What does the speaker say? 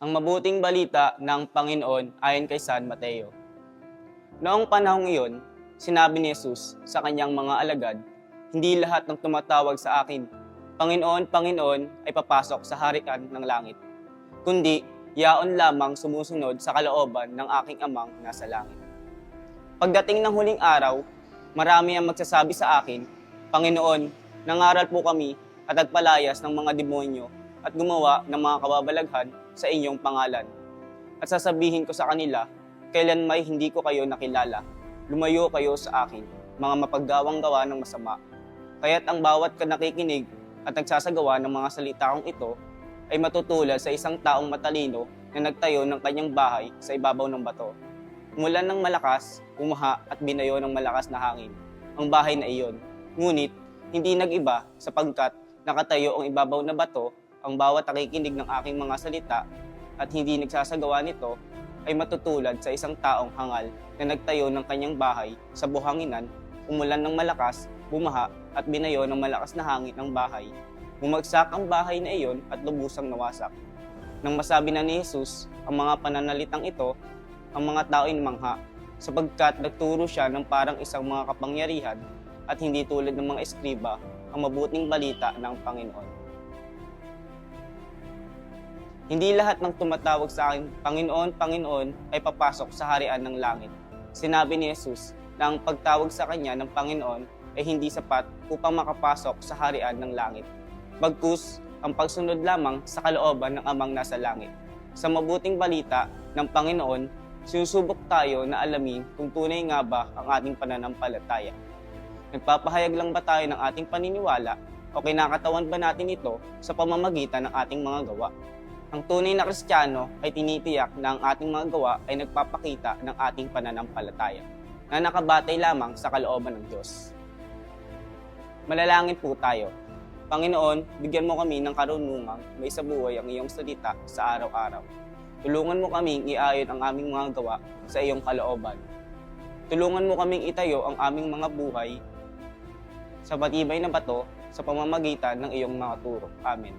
Ang mabuting balita ng Panginoon ayon kay San Mateo. Noong panahong iyon, sinabi ni Jesus sa kanyang mga alagad, "Hindi lahat ng tumatawag sa akin, Panginoon, Panginoon, ay papasok sa harian ng langit, kundi yaon lamang sumusunod sa kalooban ng aking Amang nasa langit." Pagdating ng huling araw, marami ang magsasabi sa akin, "Panginoon, nangaral po kami at nagpalayas ng mga demonyo at gumawa ng mga kababalaghan sa inyong pangalan." At sasabihin ko sa kanila, "Kailan may hindi ko kayo nakilala. Lumayo kayo sa akin, mga mapaggawang gawa ng masama." Kaya't ang bawat nakikinig at nagsasagawa ng mga salita kong ito ay matutulad sa isang taong matalino na nagtayo ng kanyang bahay sa ibabaw ng bato. Umulan ng malakas, umaha at binayo ng malakas na hangin ang bahay na iyon. Ngunit hindi nag-iba sapagkat nakatayo ang ibabaw na bato. Ang bawat nakikinig ng aking mga salita at hindi nagsasagawa nito ay matutulad sa isang taong hangal na nagtayo ng kanyang bahay sa buhanginan, umulan ng malakas, bumaha at binayo ng malakas na hangin ang bahay. Bumagsak ang bahay na iyon at lubusang nawasak. Nang masabi na ni Jesus ang mga pananalitang ito, ang mga tao ay namangha, sapagkat nagturo siya ng parang isang mga kapangyarihan at hindi tulad ng mga eskriba ang mabuting balita ng Panginoon. Hindi lahat ng tumatawag sa akin, Panginoon, Panginoon, ay papasok sa harian ng langit. Sinabi ni Jesus na ang pagtawag sa kanya ng Panginoon ay hindi sapat upang makapasok sa harian ng langit. Bagkus, ang pagsunod lamang sa kalooban ng Amang nasa langit. Sa mabuting balita ng Panginoon, sinusubok tayo na alamin kung tunay nga ba ang ating pananampalataya. Nagpapahayag lang ba tayo ng ating paniniwala o kinakatawan ba natin ito sa pamamagitan ng ating mga gawa? Ang tunay na Kristiyano ay tinitiyak na ang ating mga gawa ay nagpapakita ng ating pananampalataya na nakabatay lamang sa kalooban ng Diyos. Manalangin po tayo. Panginoon, bigyan mo kami ng karunungang may sabuhay ang iyong salita sa araw-araw. Tulungan mo kaming iayon ang aming mga gawa sa iyong kalooban. Tulungan mo kaming itayo ang aming mga buhay sa matibay na bato sa pamamagitan ng iyong mga turo. Amen.